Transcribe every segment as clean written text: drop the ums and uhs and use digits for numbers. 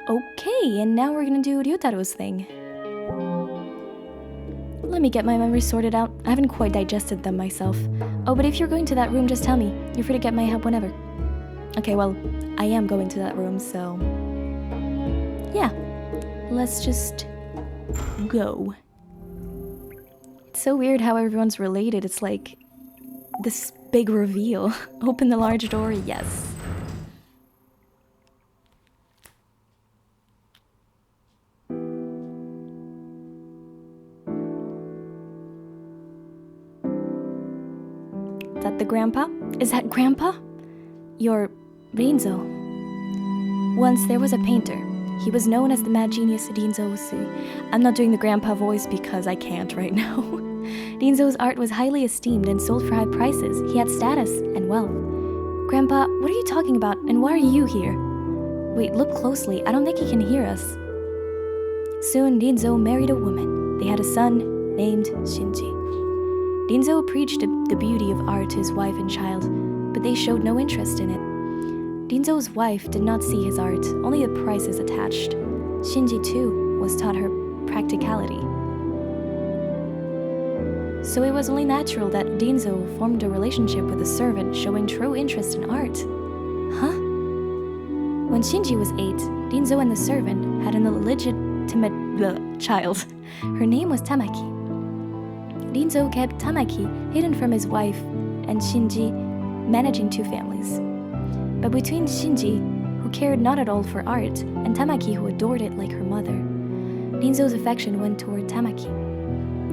Okay, and now we're gonna do Ryutaro's thing. Let me get my memories sorted out. I haven't quite digested them myself. Oh, but if you're going to that room, just tell me. You're free to get my help whenever. Okay, well, I am going to that room, so... yeah, let's just go. It's so weird how everyone's related. It's like this big reveal. Open the large door, yes. Is that the grandpa? Is that grandpa? You're Rinzo. Once there was a painter. He was known as the mad genius Rinzo Usui. I'm not doing the grandpa voice because I can't right now. Rinzo's art was highly esteemed and sold for high prices. He had status and wealth. Grandpa, what are you talking about, and why are you here? Wait, look closely. I don't think he can hear us. Soon, Rinzo married a woman. They had a son named Shinji. Rinzo preached the beauty of art to his wife and child, but they showed no interest in it. Rinzo's wife did not see his art, only the prices attached. Shinji, too, was taught her practicality. So it was only natural that Rinzo formed a relationship with a servant showing true interest in art. Huh? When Shinji was 8, Rinzo and the servant had an illegitimate child. Her name was Tamaki. Rinzo kept Tamaki hidden from his wife and Shinji, managing 2 families. But between Shinji, who cared not at all for art, and Tamaki, who adored it like her mother, Rinzo's affection went toward Tamaki.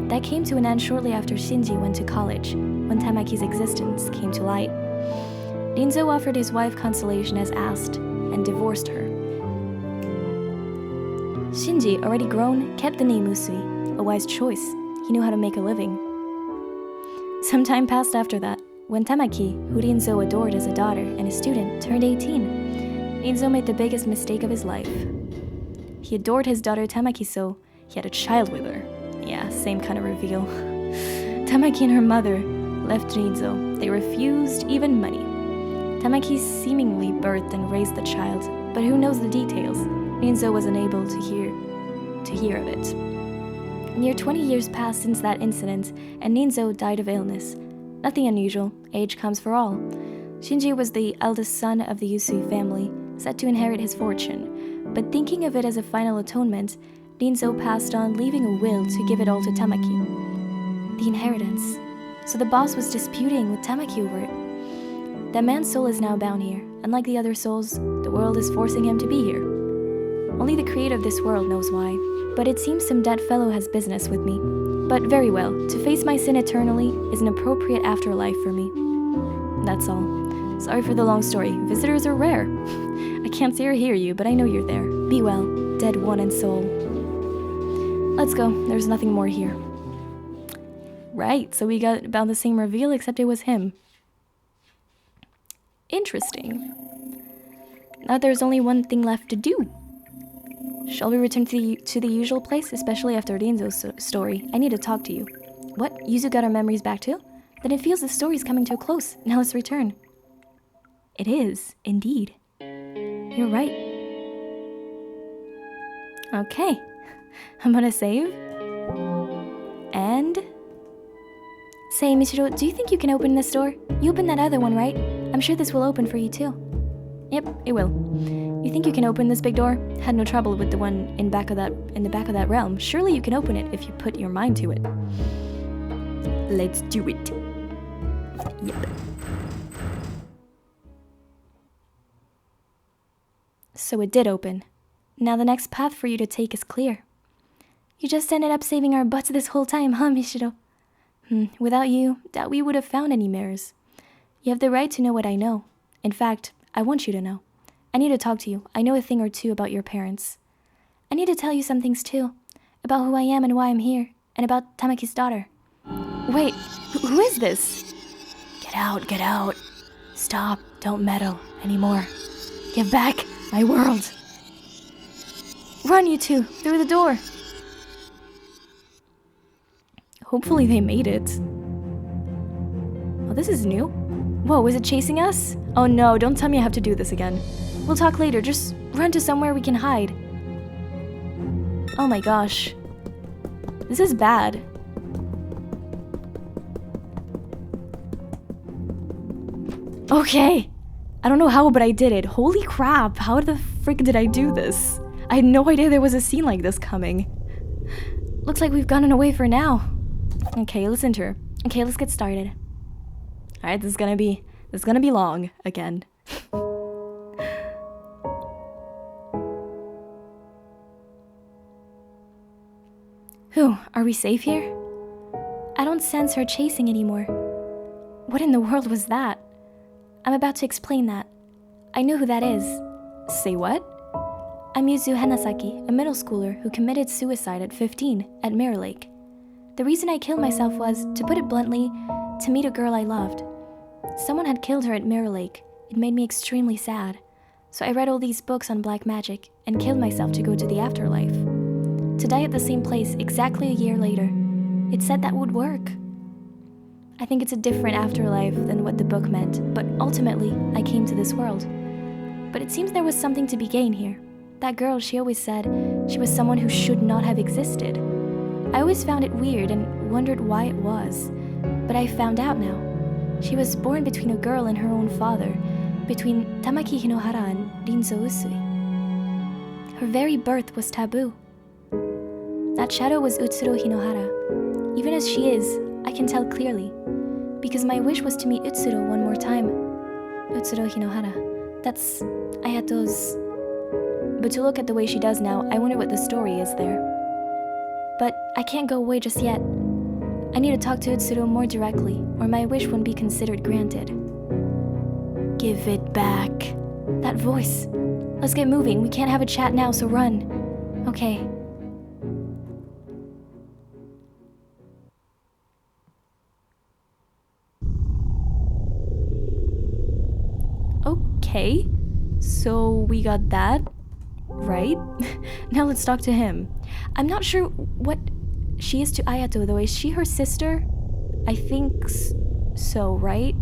That came to an end shortly after Shinji went to college, when Tamaki's existence came to light. Rinzo offered his wife consolation as asked, and divorced her. Shinji, already grown, kept the name Usui, a wise choice. He knew how to make a living. Some time passed after that. When Tamaki, who Rinzo adored as a daughter and a student, turned 18, Rinzo made the biggest mistake of his life. He adored his daughter Tamaki so he had a child with her. Yeah, same kind of reveal. Tamaki and her mother left Rinzo. They refused even money. Tamaki seemingly birthed and raised the child, but who knows the details? Rinzo was unable to hear of it. Near 20 years passed since that incident, and Rinzo died of illness. Nothing unusual, age comes for all. Shinji was the eldest son of the Usui family, set to inherit his fortune, but thinking of it as a final atonement, Rinzo passed on, leaving a will to give it all to Tamaki. The inheritance. So the boss was disputing with Tamaki over it. That man's soul is now bound here. Unlike the other souls, the world is forcing him to be here. Only the creator of this world knows why, but it seems some dead fellow has business with me. But very well, to face my sin eternally is an appropriate afterlife for me. That's all. Sorry for the long story. Visitors are rare. I can't see or hear you, but I know you're there. Be well, dead one in soul. Let's go. There's nothing more here. Right, so we got about the same reveal, except it was him. Interesting. Now there's only one thing left to do. Shall we return to the usual place, especially after Rinzo's story? I need to talk to you. What? Yuzu got our memories back too? Then it feels the story's coming to a close. Now let's return. It is, indeed. You're right. Okay. I'm gonna save. And... Say, Michiro, do you think you can open this door? You opened that other one, right? I'm sure this will open for you too. Yep, it will. You think you can open this big door? Had no trouble with the one in the back of that realm. Surely you can open it if you put your mind to it. Let's do it. Yep. So it did open. Now the next path for you to take is clear. You just ended up saving our butts this whole time, huh, Michiro? Without you, doubt we would have found any mirrors. You have the right to know what I know. In fact, I want you to know. I need to talk to you. I know a thing or two about your parents. I need to tell you some things too. About who I am and why I'm here. And about Tamaki's daughter. Wait, who is this? Get out, get out. Stop, don't meddle anymore. Give back my world. Run, you two, through the door. Hopefully they made it. Oh, this is new. Whoa, is it chasing us? Oh no, don't tell me I have to do this again. We'll talk later, just run to somewhere we can hide. Oh my gosh. This is bad. Okay. I don't know how, but I did it. Holy crap, how the frick did I do this? I had no idea there was a scene like this coming. Looks like we've gotten away for now. Okay, listen to her. Okay, let's get started. Alright, this is gonna be long again. Whew, are we safe here? I don't sense her chasing anymore. What in the world was that? I'm about to explain that. I know who that is. Say what? I'm Yuzu Hanasaki, a middle schooler who committed suicide at 15 at Mirror Lake. The reason I killed myself was, to put it bluntly, to meet a girl I loved. Someone had killed her at Mirror Lake. It made me extremely sad. So I read all these books on black magic and killed myself to go to the afterlife. To die at the same place exactly a year later. It said that would work. I think it's a different afterlife than what the book meant, but ultimately, I came to this world. But it seems there was something to be gained here. That girl, she always said she was someone who should not have existed. I always found it weird and wondered why it was. But I found out now. She was born between a girl and her own father, between Tamaki Hinohara and Rinzo Usui. Her very birth was taboo. That shadow was Utsuro Hinohara. Even as she is, I can tell clearly. Because my wish was to meet Utsuro one more time. Utsuro Hinohara. That's Ayato's... But to look at the way she does now, I wonder what the story is there. But I can't go away just yet. I need to talk to Utsuro more directly, or my wish wouldn't be considered granted. Give it back. That voice. Let's get moving. We can't have a chat now, so run. Okay. Okay. So we got that. Right? Now let's talk to him. I'm not sure what she is to Ayato, though. Is she her sister? I think so, right?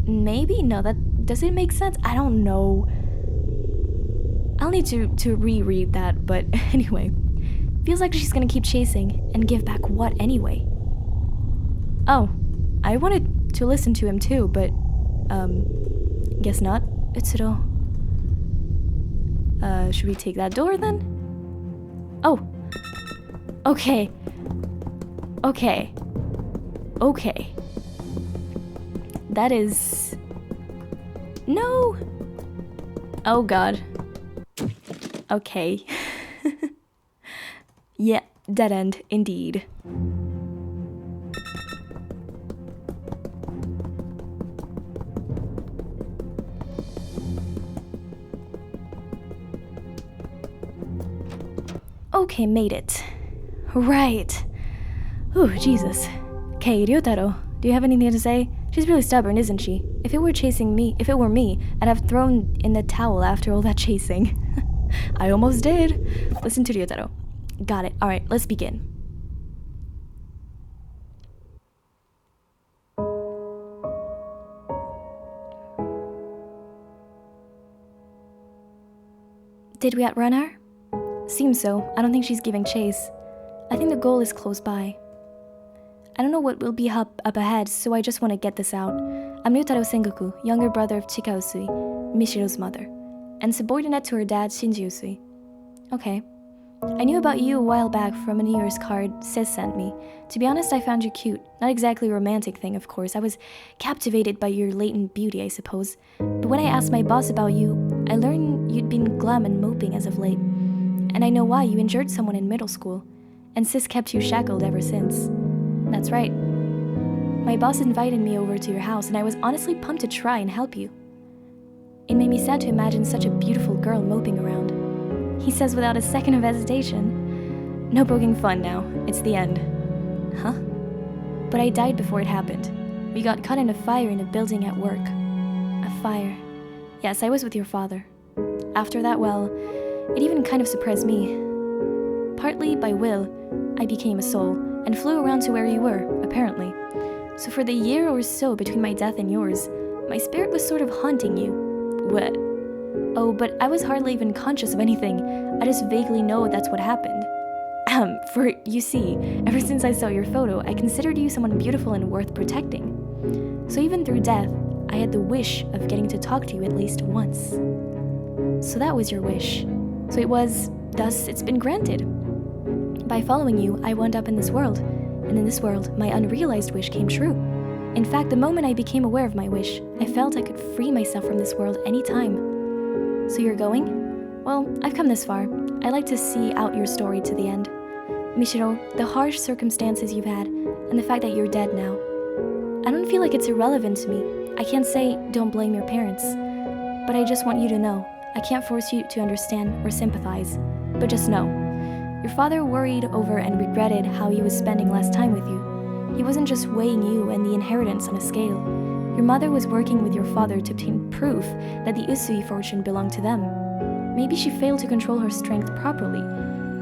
Maybe? No, that does it make sense? I don't know. I'll need to reread that, but anyway. Feels like she's gonna keep chasing and give back what anyway? Oh, I wanted to listen to him too, but guess not. Utsuro. Should we take that door then? Oh. Okay. Okay. Okay. That is... No! Oh god. Okay. Yeah, dead end, indeed. Okay, made it. Right. Ooh, Jesus. Okay, Ryotaro, do you have anything to say? She's really stubborn, isn't she? If it were me, I'd have thrown in the towel after all that chasing. I almost did. Listen to Ryotaro. Got it. Alright, let's begin. Did we outrun her? Seems so. I don't think she's giving chase. I think the goal is close by. I don't know what will be up ahead, so I just want to get this out. I'm Ryotaro Sengoku, younger brother of Chika Usui, Mishiro's mother, and subordinate to her dad, Shinji Usui. Okay. I knew about you a while back from a New Year's card Sis sent me. To be honest, I found you cute. Not exactly a romantic thing, of course. I was captivated by your latent beauty, I suppose. But when I asked my boss about you, I learned you'd been glum and moping as of late. And I know why. You injured someone in middle school. And Sis kept you shackled ever since. That's right. My boss invited me over to your house, and I was honestly pumped to try and help you. It made me sad to imagine such a beautiful girl moping around. He says without a second of hesitation. No poking fun now. It's the end. Huh? But I died before it happened. We got caught in a fire in a building at work. A fire. Yes, I was with your father. After that, well, it even kind of surprised me. Partly by will, I became a soul and flew around to where you were, apparently. So for the year or so between my death and yours, my spirit was sort of haunting you. What? Oh, but I was hardly even conscious of anything. I just vaguely know that's what happened. For, you see, ever since I saw your photo, I considered you someone beautiful and worth protecting. So even through death, I had the wish of getting to talk to you at least once. So that was your wish. So it was, thus it's been granted. By following you, I wound up in this world, and in this world, my unrealized wish came true. In fact, the moment I became aware of my wish, I felt I could free myself from this world any time. So you're going? Well, I've come this far. I'd like to see out your story to the end. Mishiro, the harsh circumstances you've had, and the fact that you're dead now, I don't feel like it's irrelevant to me. I can't say, don't blame your parents. But I just want you to know, I can't force you to understand or sympathize. But just know, your father worried over and regretted how he was spending less time with you. He wasn't just weighing you and the inheritance on a scale. Your mother was working with your father to obtain proof that the Usui fortune belonged to them. Maybe she failed to control her strength properly.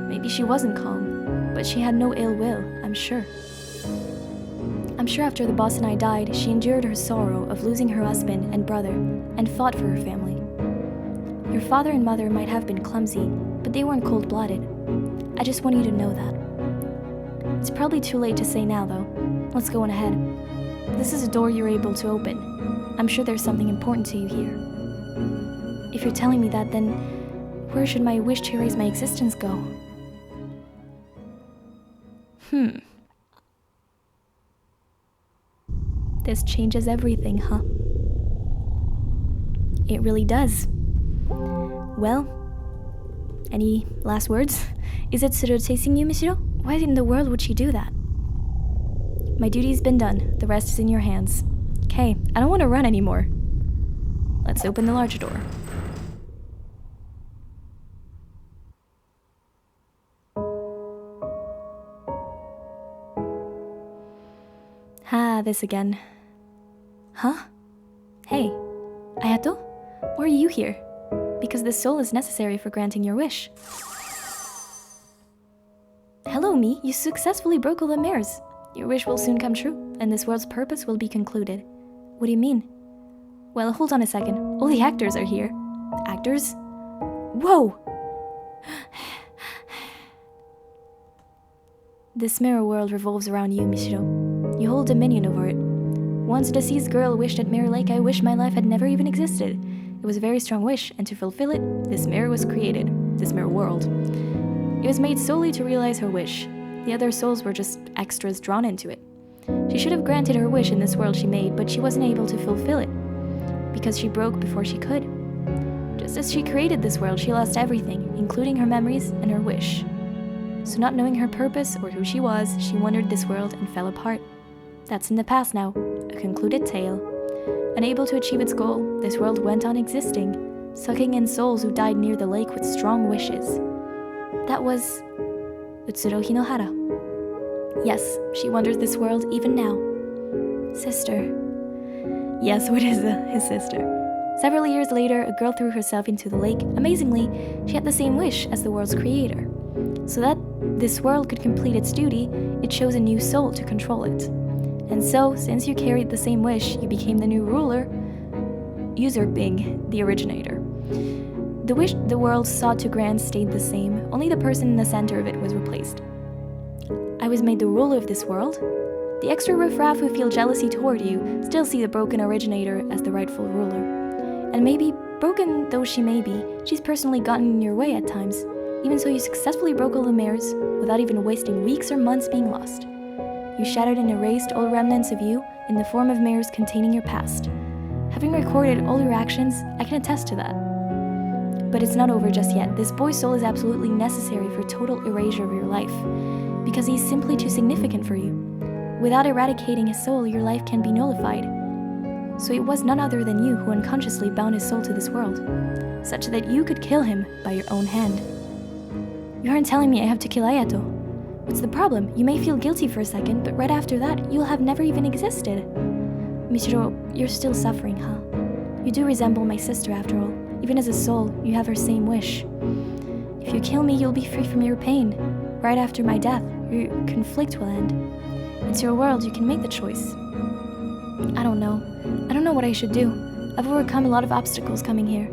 Maybe she wasn't calm, but she had no ill will, I'm sure. I'm sure after the boss and I died, she endured her sorrow of losing her husband and brother and fought for her family. Your father and mother might have been clumsy, but they weren't cold-blooded. I just want you to know that. It's probably too late to say now, though. Let's go on ahead. This is a door you're able to open. I'm sure there's something important to you here. If you're telling me that, then where should my wish to erase my existence go? This changes everything, huh? It really does. Well, any last words? Is it Tsuru chasing you, Mishiro? Why in the world would she do that? My duty's been done. The rest is in your hands. Okay, I don't want to run anymore. Let's open the larger door. This again. Huh? Hey, Ayato? Why are you here? Because the soul is necessary for granting your wish. Hello, Mi. You successfully broke all the mirrors. Your wish will soon come true, and this world's purpose will be concluded. What do you mean? Well, hold on a second. All the actors are here. Actors? Whoa! This mirror world revolves around you, Mishiro. You hold dominion over it. Once a deceased girl wished at Mirror Lake, I wish my life had never even existed. It was a very strong wish, and to fulfill it, this mirror was created, this mirror world. It was made solely to realize her wish. The other souls were just extras drawn into it. She should have granted her wish in this world she made, but she wasn't able to fulfill it, because she broke before she could. Just as she created this world, she lost everything, including her memories and her wish. So not knowing her purpose or who she was, she wandered this world and fell apart. That's in the past now, a concluded tale. Unable to achieve its goal, this world went on existing, sucking in souls who died near the lake with strong wishes. That was Utsuro Hinohara. Yes, she wanders this world even now. Sister. Yes, what is his sister? Several years later, a girl threw herself into the lake. Amazingly, she had the same wish as the world's creator. So that this world could complete its duty, it chose a new soul to control it. And so, since you carried the same wish, you became the new ruler, usurping the originator. The wish the world sought to grant stayed the same, only the person in the center of it was replaced. I was made the ruler of this world. The extra riffraff who feel jealousy toward you still see the broken originator as the rightful ruler. And maybe, broken though she may be, she's personally gotten in your way at times. Even so, you successfully broke all the mirrors without even wasting weeks or months being lost. You shattered and erased all remnants of you in the form of mirrors containing your past. Having recorded all your actions, I can attest to that. But it's not over just yet. This boy's soul is absolutely necessary for total erasure of your life, because he's simply too significant for you. Without eradicating his soul, your life can be nullified. So it was none other than you who unconsciously bound his soul to this world, such that you could kill him by your own hand. You aren't telling me I have to kill Ayato. What's the problem? You may feel guilty for a second, but right after that, you'll have never even existed. Mishiro, you're still suffering, huh? You do resemble my sister after all. Even as a soul, you have her same wish. If you kill me, you'll be free from your pain. Right after my death, your conflict will end. It's your world, you can make the choice. I don't know. I don't know what I should do. I've overcome a lot of obstacles coming here.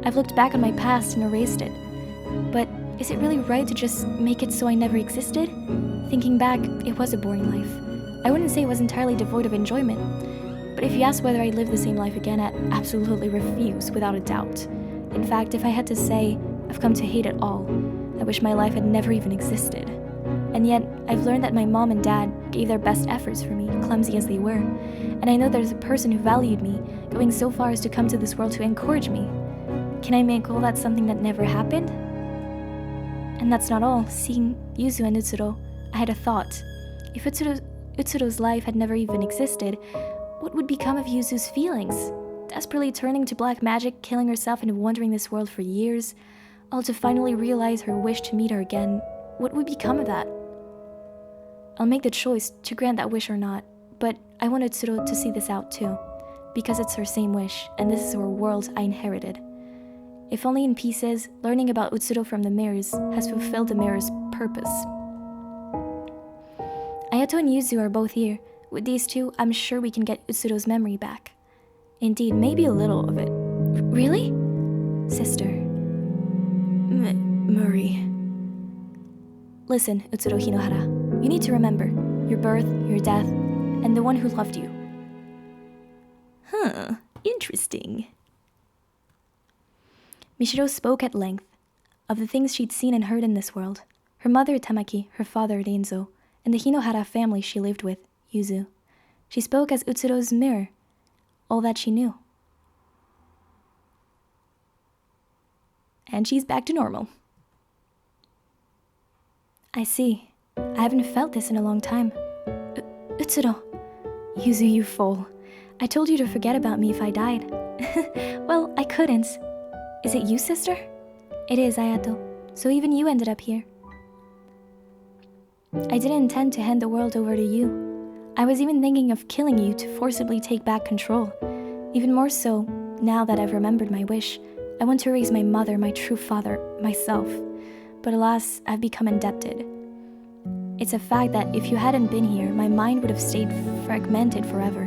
I've looked back on my past and erased it. But Is it really right to just make it so I never existed? Thinking back, it was a boring life. I wouldn't say it was entirely devoid of enjoyment. But if you ask whether I'd live the same life again, I'd absolutely refuse, without a doubt. In fact, if I had to say, I've come to hate it all. I wish my life had never even existed. And yet, I've learned that my mom and dad gave their best efforts for me, clumsy as they were. And I know there's a person who valued me, going so far as to come to this world to encourage me. Can I make all that something that never happened? And that's not all. Seeing Yuzu and Utsuro, I had a thought. If Utsuro's life had never even existed, what would become of Yuzu's feelings? Desperately turning to black magic, killing herself and wandering this world for years, all to finally realize her wish to meet her again. What would become of that? I'll make the choice to grant that wish or not, but I want Utsuro to see this out too, because it's her same wish, and this is her world I inherited. If only in pieces, learning about Utsuro from the mirrors has fulfilled the mirror's purpose. Ayato and Yuzu are both here. With these two, I'm sure we can get Utsuro's memory back. Indeed, maybe a little of it. Really? Sister. Murray. Listen, Utsuro Hinohara. You need to remember your birth, your death, and the one who loved you. Interesting. Mishiro spoke at length of the things she'd seen and heard in this world. Her mother, Tamaki, her father, Renzo, and the Hinohara family she lived with, Yuzu. She spoke as Utsuro's mirror, all that she knew. And she's back to normal. I see. I haven't felt this in a long time. Utsuro. Yuzu, you fool. I told you to forget about me if I died. Well, I couldn't. Is it you, sister? It is, Ayato. So even you ended up here. I didn't intend to hand the world over to you. I was even thinking of killing you to forcibly take back control. Even more so, now that I've remembered my wish, I want to raise my mother, my true father, myself. But alas, I've become indebted. It's a fact that if you hadn't been here, my mind would have stayed fragmented forever.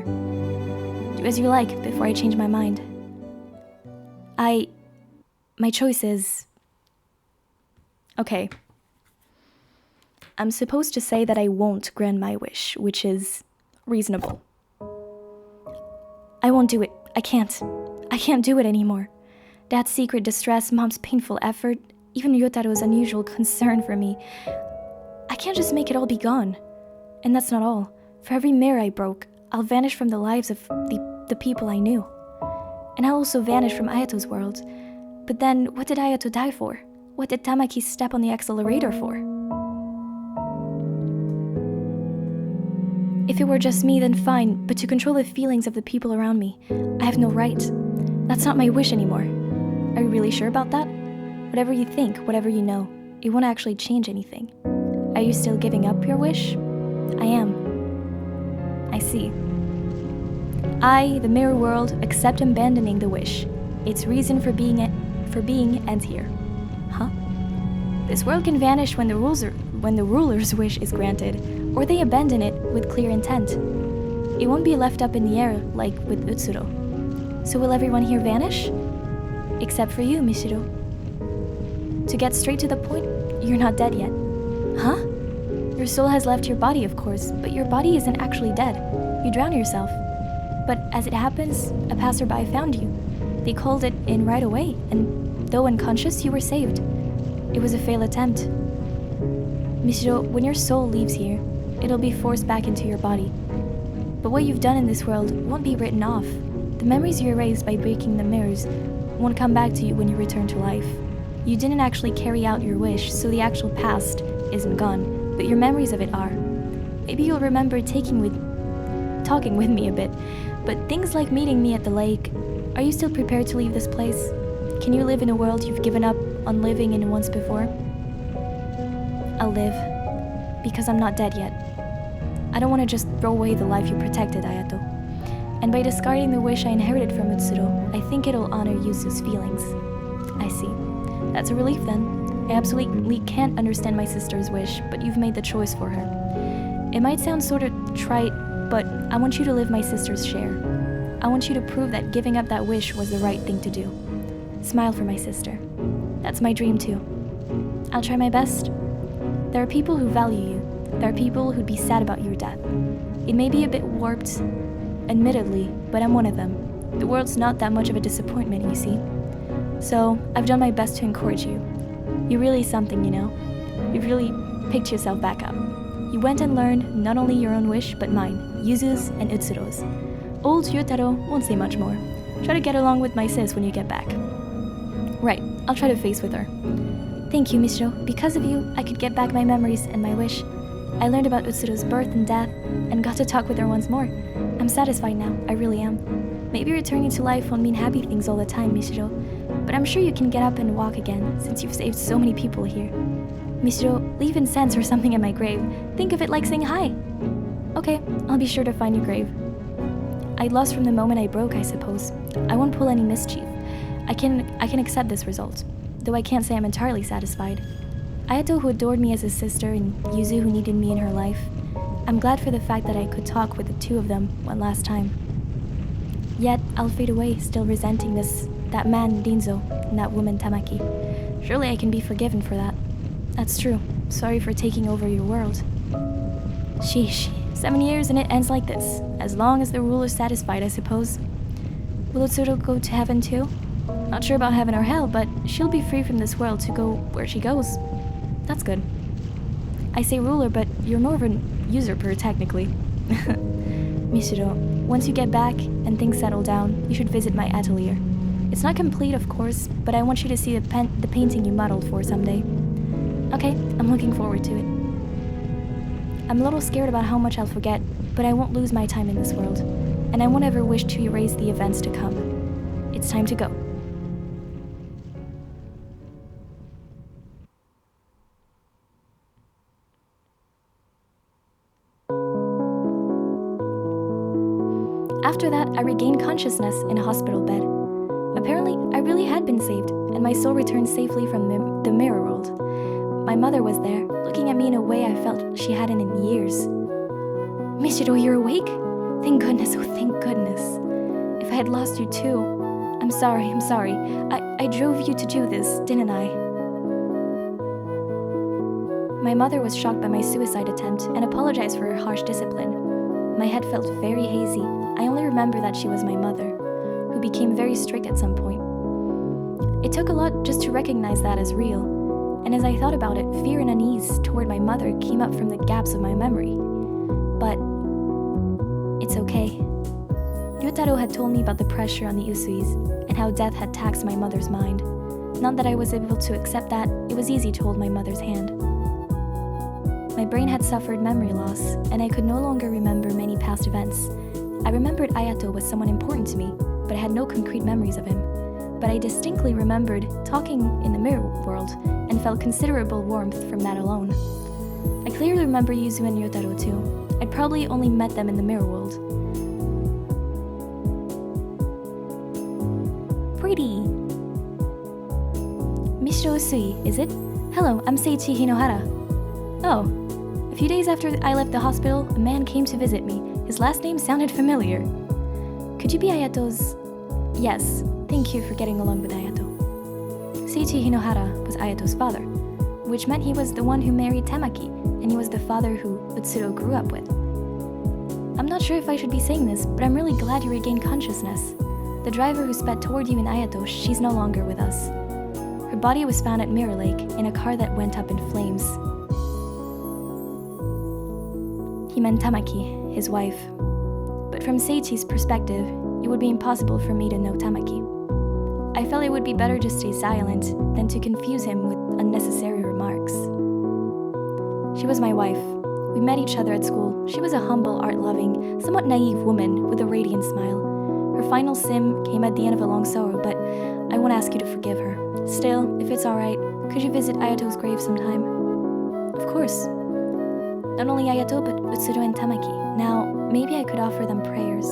Do as you like before I change my mind. My choice is... Okay. I'm supposed to say that I won't grant my wish, which is reasonable. I won't do it. I can't. I can't do it anymore. Dad's secret distress, Mom's painful effort, even Yotaro's unusual concern for me. I can't just make it all be gone. And that's not all. For every mirror I broke, I'll vanish from the lives of the people I knew. And I'll also vanish from Ayato's world. But then, what did Ayato die for? What did Tamaki step on the accelerator for? If it were just me, then fine, but to control the feelings of the people around me, I have no right. That's not my wish anymore. Are you really sure about that? Whatever you think, whatever you know, it won't actually change anything. Are you still giving up your wish? I am. I see. I, the mirror world, accept abandoning the wish. Its reason for being ends here. Huh? This world can vanish when the ruler's wish is granted, or they abandon it with clear intent. It won't be left up in the air like with Utsuro. So will everyone here vanish? Except for you, Mishiro. To get straight to the point, you're not dead yet. Huh? Your soul has left your body, of course, but your body isn't actually dead. You drowned yourself. But as it happens, a passerby found you. They called it in right away, and though unconscious, you were saved. It was a failed attempt. Mishiro, when your soul leaves here, it'll be forced back into your body. But what you've done in this world won't be written off. The memories you erased by breaking the mirrors won't come back to you when you return to life. You didn't actually carry out your wish, so the actual past isn't gone, but your memories of it are. Maybe you'll remember talking with me a bit, but things like meeting me at the lake. Are you still prepared to leave this place? Can you live in a world you've given up on living in once before? I'll live, because I'm not dead yet. I don't want to just throw away the life you protected, Ayato. And by discarding the wish I inherited from Utsuro, I think it'll honor Yuzu's feelings. I see. That's a relief then. I absolutely can't understand my sister's wish, but you've made the choice for her. It might sound sort of trite, but I want you to live my sister's share. I want you to prove that giving up that wish was the right thing to do. Smile for my sister. That's my dream too. I'll try my best. There are people who value you. There are people who'd be sad about your death. It may be a bit warped, admittedly, but I'm one of them. The world's not that much of a disappointment, you see. So, I've done my best to encourage you. You're really something, you know. You've really picked yourself back up. You went and learned not only your own wish, but mine, Yuzu's and Utsuro's. Old Ryotaro won't say much more. Try to get along with my sis when you get back. Right, I'll try to face with her. Thank you, Mishiro. Because of you, I could get back my memories and my wish. I learned about Utsuro's birth and death, and got to talk with her once more. I'm satisfied now, I really am. Maybe returning to life won't mean happy things all the time, Mishiro, but I'm sure you can get up and walk again, since you've saved so many people here. Mishiro, leave incense or something at my grave. Think of it like saying hi. Okay, I'll be sure to find your grave. I lost from the moment I broke, I suppose. I won't pull any mischief. I can accept this result, though I can't say I'm entirely satisfied. Ayato, who adored me as a sister, and Yuzu, who needed me in her life. I'm glad for the fact that I could talk with the two of them one last time. Yet, I'll fade away, still resenting that man, Rinzo, and that woman, Tamaki. Surely I can be forgiven for that. That's true. Sorry for taking over your world. Sheesh. 7 years and it ends like this. As long as the ruler's satisfied, I suppose. Will Utsuro go to heaven too? Not sure about heaven or hell, but she'll be free from this world to go where she goes. That's good. I say ruler, but you're more of a usurper, technically. Mishiro, once you get back and things settle down, you should visit my atelier. It's not complete, of course, but I want you to see the painting you modeled for someday. Okay, I'm looking forward to it. I'm a little scared about how much I'll forget, but I won't lose my time in this world, and I won't ever wish to erase the events to come. It's time to go. After that, I regained consciousness in a hospital bed. Apparently, I really had been saved, and my soul returned safely from the mirror world. My mother was there, looking at me in a way I felt she hadn't in years. Mishiro, you're awake? Thank goodness, oh thank goodness. If I had lost you too. I'm sorry. I drove you to do this, didn't I? My mother was shocked by my suicide attempt and apologized for her harsh discipline. My head felt very hazy. I only remember that she was my mother, who became very strict at some point. It took a lot just to recognize that as real. And as I thought about it, fear and unease toward my mother came up from the gaps of my memory. But it's okay. Ryotaro had told me about the pressure on the Usuis and how death had taxed my mother's mind. Not that I was able to accept that, it was easy to hold my mother's hand. My brain had suffered memory loss, and I could no longer remember many past events. I remembered Ayato was someone important to me, but I had no concrete memories of him. But I distinctly remembered talking in the mirror world and felt considerable warmth from that alone. I clearly remember Yuzu and Ryotaro too. I'd probably only met them in the mirror world. Pretty! Mishiro Usui, is it? Hello, I'm Seiichi Hinohara. Oh, a few days after I left the hospital, a man came to visit me. His last name sounded familiar. Could you be Ayato's... Yes. Thank you for getting along with Ayato. Seiichi Hinohara was Ayato's father, which meant he was the one who married Tamaki, and he was the father who Utsuro grew up with. I'm not sure if I should be saying this, but I'm really glad you regained consciousness. The driver who sped toward you and Ayato, she's no longer with us. Her body was found at Mirror Lake in a car that went up in flames. He meant Tamaki, his wife. But from Seiichi's perspective, it would be impossible for me to know Tamaki. I felt it would be better to stay silent than to confuse him with unnecessary remarks. She was my wife. We met each other at school. She was a humble, art-loving, somewhat naive woman with a radiant smile. Her final sim came at the end of a long sorrow, but I won't ask you to forgive her. Still, if it's alright, could you visit Ayato's grave sometime? Of course. Not only Ayato, but Utsuro and Tamaki. Now, maybe I could offer them prayers.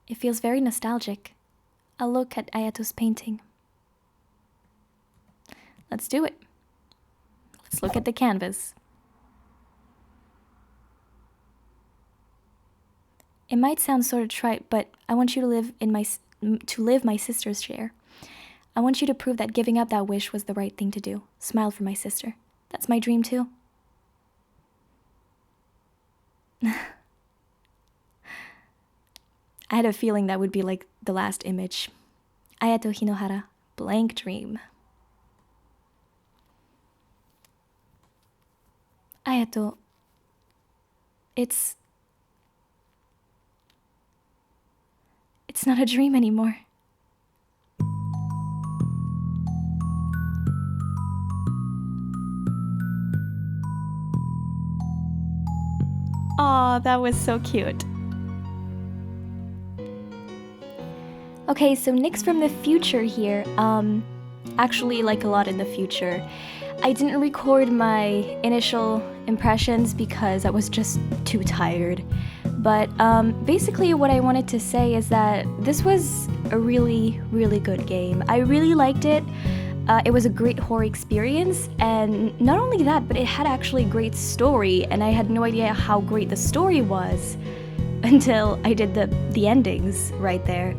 It feels very nostalgic. I'll look at Ayato's painting. Let's do it. Let's look at the canvas. It might sound sort of trite, but I want you to live my sister's share. I want you to prove that giving up that wish was the right thing to do. Smile for my sister. That's my dream too. I had a feeling that would be like the last image. Ayato Hinohara, blank dream. Ayato, it's not a dream anymore. Aw, that was so cute. Okay, so Nyx from the future here. Actually, like a lot in the future. I didn't record my initial impressions because I was just too tired. But basically what I wanted to say is that this was a really, really good game. I really liked it. It was a great horror experience, and not only that, but it had actually a great story, and I had no idea how great the story was until I did the endings right there.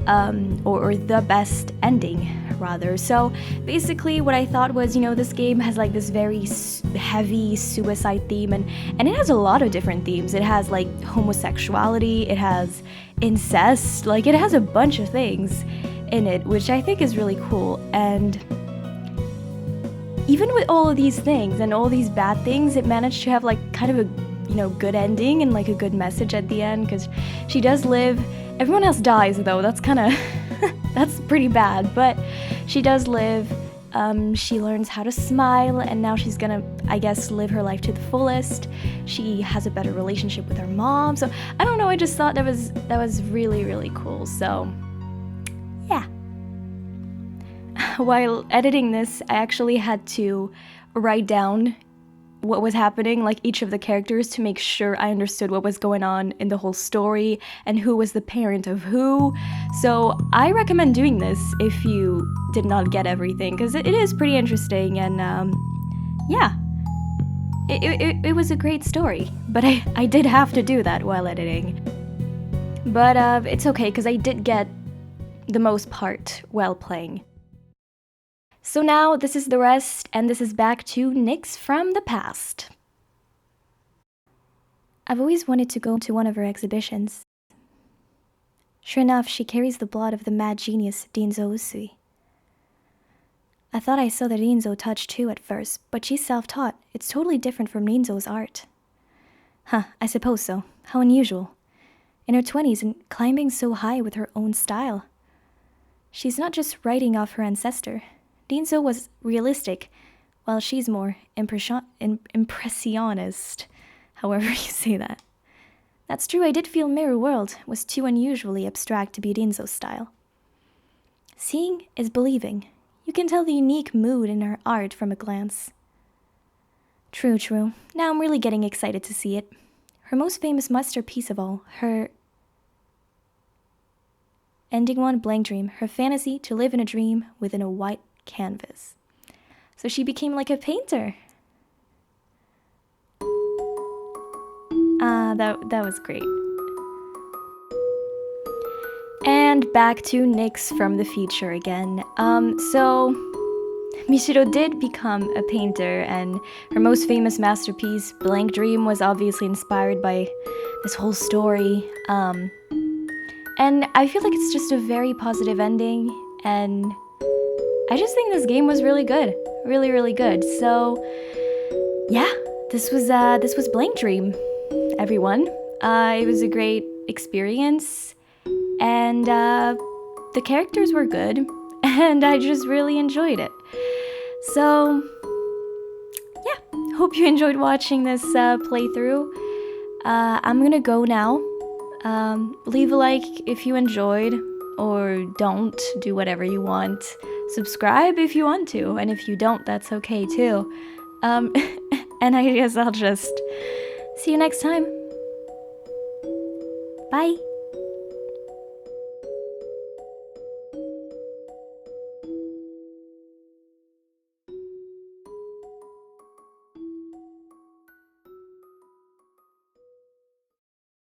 Or the best ending, rather. So basically what I thought was, this game has like this very heavy suicide theme, and it has a lot of different themes. It has like homosexuality, it has incest, like it has a bunch of things in it, which I think is really cool. And even with all of these things and all these bad things, it managed to have like kind of a good ending and like a good message at the end, because she does live. Everyone else dies though, that's kind of that's pretty bad, but she does live. She learns how to smile, and now she's gonna, I guess, live her life to the fullest. She has a better relationship with her mom, so I don't know, I just thought that was really, really cool. So yeah. While editing this, I actually had to write down what was happening, like each of the characters, to make sure I understood what was going on in the whole story and who was the parent of who. So I recommend doing this if you did not get everything, because it is pretty interesting, and yeah, it was a great story, but I did have to do that while editing. But it's okay, because I did get the most part while playing. So now this is the rest, and this is back to Nyx from the past. I've always wanted to go to one of her exhibitions. Sure enough, she carries the blood of the mad genius Rinzo Usui. I thought I saw the Rinzo touch too at first, but she's self-taught. It's totally different from Rinzo's art. Huh, I suppose so. How unusual. In her 20s and climbing so high with her own style. She's not just writing off her ancestor. Rinzo was realistic, while she's more impressionist, however you say that. That's true, I did feel Mirror World was too unusually abstract to be Rinzo's style. Seeing is believing. You can tell the unique mood in her art from a glance. True. Now I'm really getting excited to see it. Her most famous masterpiece of all, her ending one, Blank Dream, her fantasy to live in a dream within a white canvas. So she became like a painter. That was great. And back to Nyx from the future again. So Michiru did become a painter, and her most famous masterpiece, Blank Dream, was obviously inspired by this whole story. And I feel like it's just a very positive ending, and I just think this game was really good. Really, really good. So yeah, this was Blank Dream, everyone. It was a great experience, and the characters were good, and I just really enjoyed it. So yeah, hope you enjoyed watching this playthrough. I'm gonna go now. Leave a like if you enjoyed, or don't, do whatever you want. Subscribe if you want to, and if you don't, that's okay too. And I guess I'll just see you next time. Bye!